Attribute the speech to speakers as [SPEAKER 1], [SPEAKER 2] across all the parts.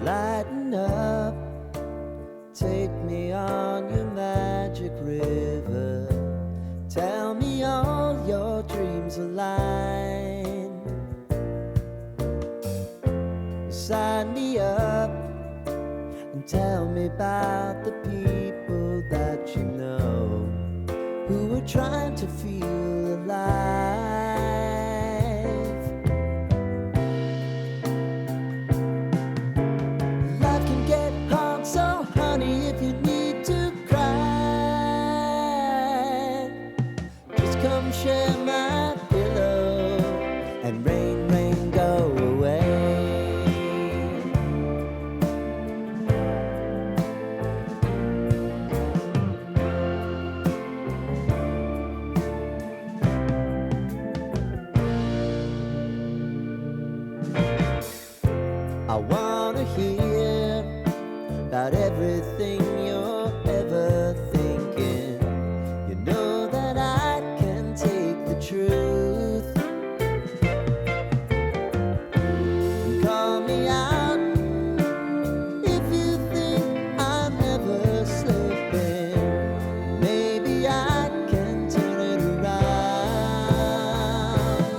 [SPEAKER 1] Lighten up, take me on your magic river. Tell me all your dreams align. Sign me up and tell me about the people that you know who are trying to feel alive. Life can get hard, so honey, if you need to cry, just come share my pillow and rain, rain, go away. I wanna hear about everything you're ever thinking. You know that I can take the truth. Call me out if you think I'm ever slipping. Maybe I can turn it around.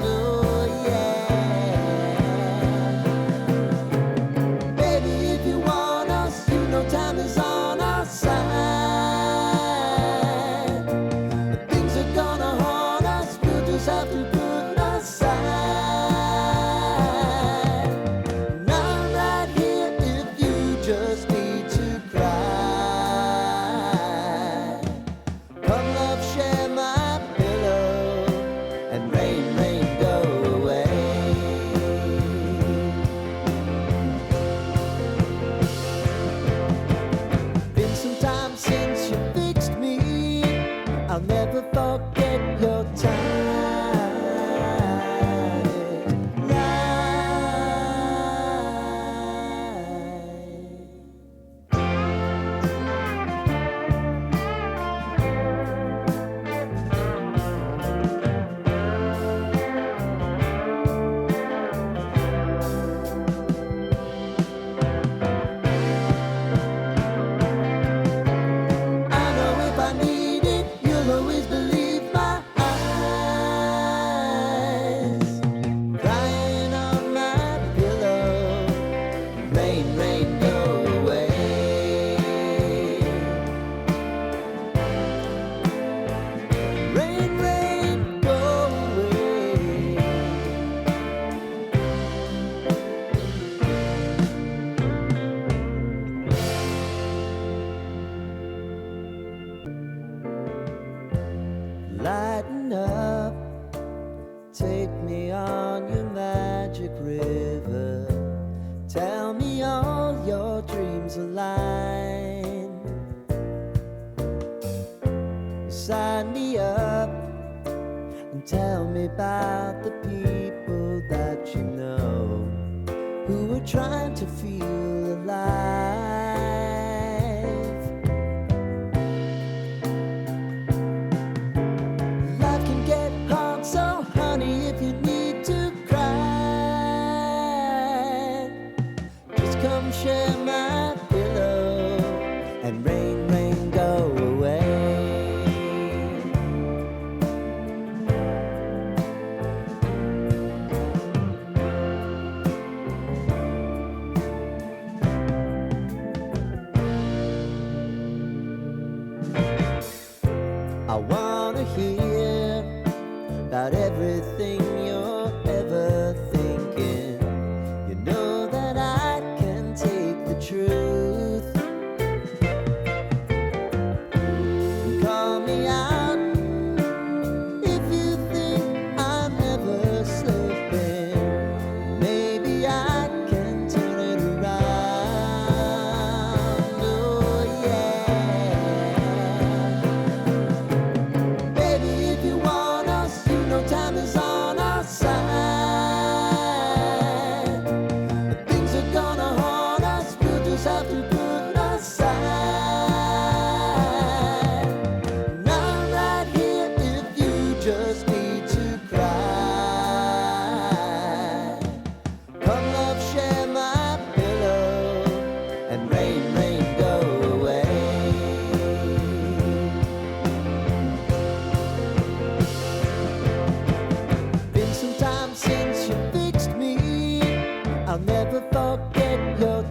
[SPEAKER 1] Oh yeah. Baby, if you want us, you know time is on our side. But things are gonna haunt us, we'll just have to put aside. And I'm right here if you just need to cry. Come love, share my pillow, and rain, rain, go away. Been some time since you fixed me. I'll never forget your I know if I need it, you'll always believe my eyes. Crying on my pillow, rain, rain, go away. Rain, rain, go away. Lighten up, take me on your magic river. Tell me all your dreams align. Sign me up and tell me about the people that you know who are trying to feel alive. Life can get hard, so honey, if you need to cry, just come share my pillow and rain, rain, go away. I'll never forget your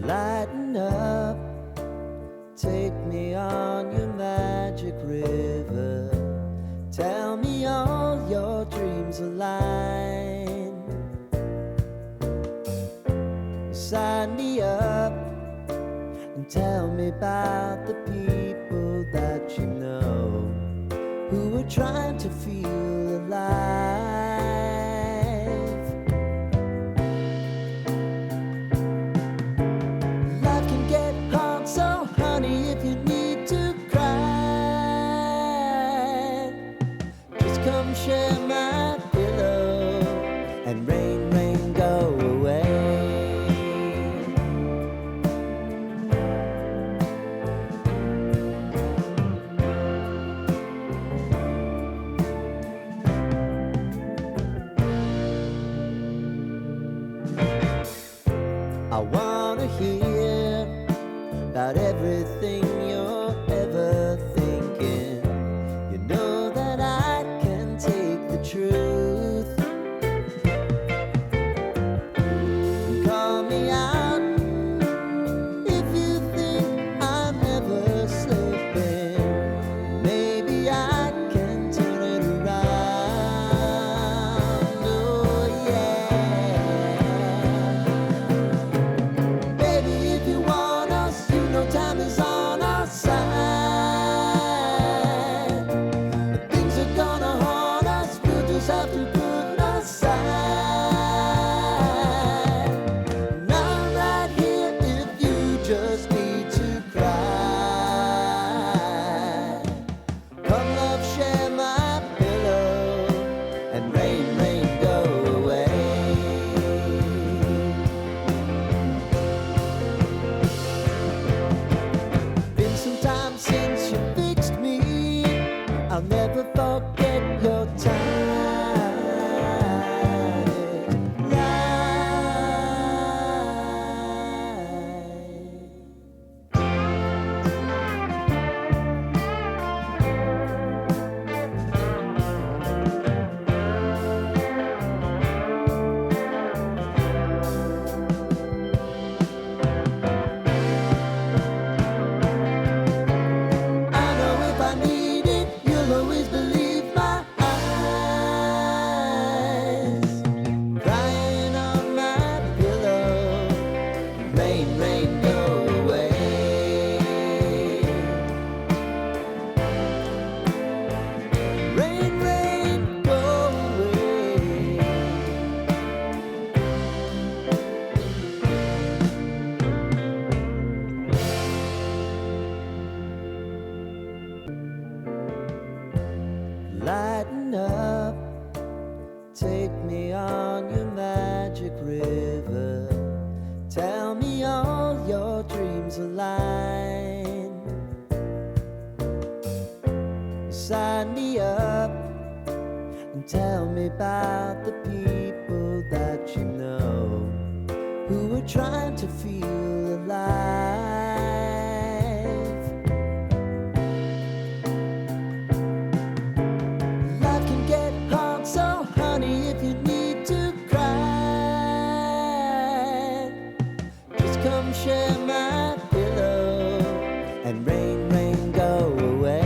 [SPEAKER 1] lighten up, take me on your magic river. Tell me all your dreams align. Sign me up and tell me about the people that you know who are trying to feel alive. Life can get hard, so honey, if you need to cry, just come share my pillow and rain, rain, go away. I wanna hear about everything you're ever thinking. You know that I can take the truth. Call me out if you think I'm never slipping. Maybe I can turn it around. Oh yeah. Baby, if you want us, you know time is on our side. Things are gonna haunt us, we'll just have to put aside. And I'm right here if you just need to cry. Come love, share my pillow and rain, rain, go away. Been some time since you fixed me. I'll never forget your I know if I need it, you'll always believe my eyes. Crying on my pillow, rain, rain, go away. Rain, rain, go away. Lighten up, take me on your magic river. Tell me all your dreams align. Sign me up and tell me about the people that you know who are trying to feel alive. Life can get hard, so honey, if you need to cry, just come share my pillow and rain, rain, go away.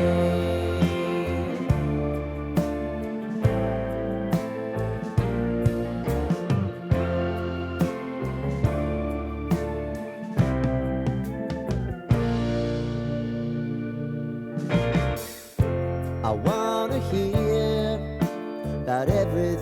[SPEAKER 1] I wanna hear about everything